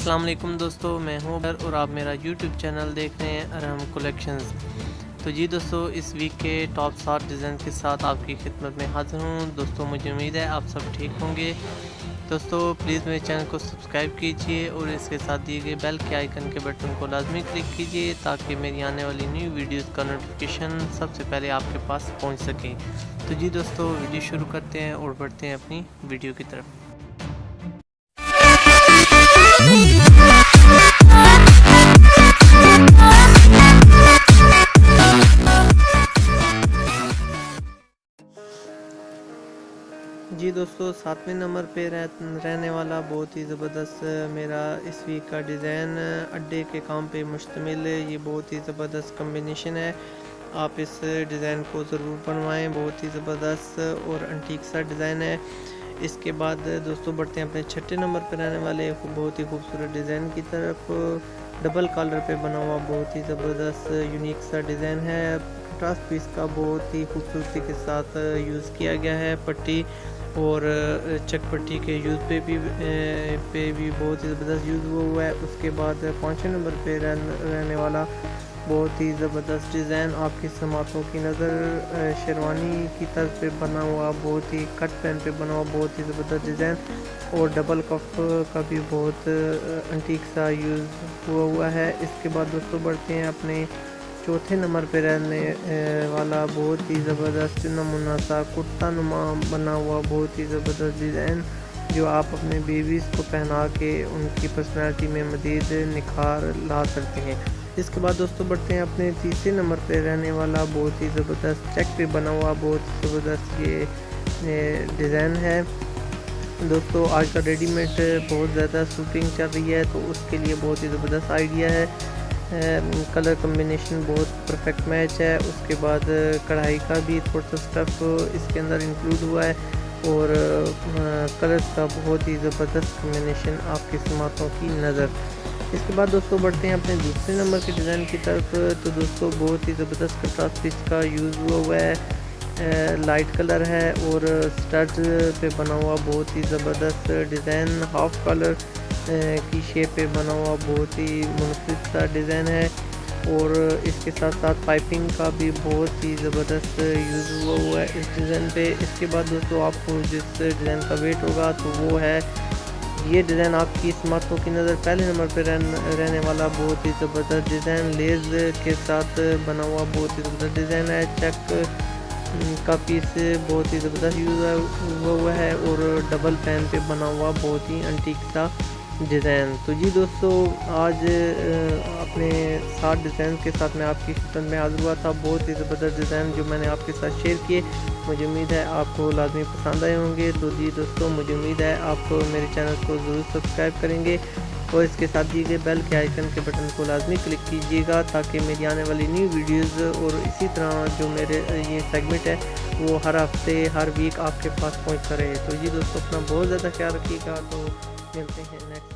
السلام علیکم دوستو، میں ہوں عمر اور آپ میرا یوٹیوب چینل دیکھ رہے ہیں ارحم کلیکشنز۔ تو جی دوستو، اس ویک کے ٹاپ 7 ڈیزائن کے ساتھ آپ کی خدمت میں حاضر ہوں۔ دوستو مجھے امید ہے آپ سب ٹھیک ہوں گے۔ دوستو پلیز میرے چینل کو سبسکرائب کیجئے اور اس کے ساتھ دیے گئے بیل کے آئیکن کے بٹن کو لازمی کلک کیجئے تاکہ میری آنے والی نیو ویڈیوز کا نوٹیفیکیشن سب سے پہلے آپ کے پاس پہنچ سکے۔ تو جی دوستو، ویڈیو شروع کرتے ہیں اور بڑھتے ہیں اپنی ویڈیو کی طرف۔ جی دوستو، 7ویں نمبر پہ رہنے والا بہت ہی زبردست میرا اس ویک کا ڈیزائن اڈے کے کام پہ مشتمل ہے۔ یہ بہت ہی زبردست کمبینیشن ہے، آپ اس ڈیزائن کو ضرور بنوائیں۔ بہت ہی زبردست اور انٹیک سا ڈیزائن ہے۔ اس کے بعد دوستو بڑھتے ہیں اپنے 6 نمبر پہ رہنے والے بہت ہی خوبصورت ڈیزائن کی طرف۔ ڈبل کالر پہ بنا ہوا بہت ہی زبردست یونیک سا ڈیزائن ہے۔ کنٹراسٹ پیس کا بہت ہی خوبصورتی کے ساتھ یوز کیا گیا ہے۔ پٹی اور چک پٹی کے یوز پہ بھی بہت ہی زبردست یوز ہوا ہے۔ اس کے بعد 5ویں نمبر پہ رہنے والا بہت ہی زبردست ڈیزائن آپ کی سماعتوں کی نظر شیروانی کی طرف پہ بنا ہوا، بہت ہی کٹ پین پہ بنا ہوا بہت ہی زبردست ڈیزائن، اور ڈبل کف کا بھی بہت انٹیک سا یوز ہوا ہے۔ اس کے بعد دوستوں بڑھتے ہیں اپنے 4 نمبر پہ رہنے والا بہت ہی زبردست نمونہ سا کرتا نما بنا ہوا بہت ہی زبردست ڈیزائن، جو آپ اپنے بیبیز کو پہنا کے ان کی پرسنالٹی میں مزید نکھار لا سکتے ہیں۔ اس کے بعد دوستوں بڑھتے ہیں اپنے 3 نمبر پہ رہنے والا بہت ہی زبردست چیک پہ بنا ہوا بہت ہی زبردست یہ ڈیزائن ہے۔ دوستو آج کا ریڈی میڈ بہت زیادہ شوٹنگ چل رہی ہے، تو اس کے لیے بہت ہی زبردست آئیڈیا ہے۔ کلر کمبینیشن بہت پرفیکٹ میچ ہے۔ اس کے بعد کڑھائی کا بھی تھوڑا سا اسٹف اس کے اندر انکلوڈ ہوا ہے، اور کلرز کا بہت ہی زبردست کمبینیشن آپ کی سماعتوں کی نظر۔ اس کے بعد دوستو بڑھتے ہیں اپنے 2 نمبر کے ڈیزائن کی طرف۔ تو دوستو بہت ہی زبردست کنٹراسٹ پیس کا یوز ہوا ہے، لائٹ کلر ہے اور سٹڈ پہ بنا ہوا بہت ہی زبردست ڈیزائن، ہاف کلر کی شیپ پہ بنا ہوا بہت ہی منفرد سا ڈیزائن ہے، اور اس کے ساتھ ساتھ پائپنگ کا بھی بہت ہی زبردست یوز ہوا ہے اس ڈیزائن پہ۔ اس کے بعد دوستو آپ کو جس ڈیزائن کا ویٹ ہوگا تو وہ ہے یہ ڈیزائن آپ کی سماعتوں کی نظر۔ پہلے نمبر پہ رہنے والا بہت ہی زبردست ڈیزائن لیز کے ساتھ بنا ہوا بہت ہی زبردست ڈیزائن ہے۔ چیک کا پیس بہت ہی زبردست یوز ہوا ہے، اور ڈبل پین پہ بنا ہوا بہت ہی انٹیک سا ڈیزائن۔ تو جی دوستو، آج اپنے 7 ڈیزائن کے ساتھ میں آپ کی خدمت میں حاضر ہوا تھا۔ بہت ہی زبردست ڈیزائن جو میں نے آپ کے ساتھ شیئر کیے، مجھے امید ہے آپ کو لازمی پسند آئے ہوں گے۔ تو جی دوستو، مجھے امید ہے آپ میرے چینل کو ضرور سبسکرائب کریں گے، اور اس کے ساتھ دیے گئے بیل کے آئیکن کے بٹن کو لازمی کلک کیجیے گا تاکہ میری آنے والی نیو ویڈیوز اور اسی طرح جو میرے یہ سیگمنٹ ہے وہ ہر ہفتے ہر ویک آپ کے پاس پہنچتا رہے۔ تو جی دوستو، اپنا بہت زیادہ خیال رکھیے گا۔ تو ملتے ہیں نیکسٹ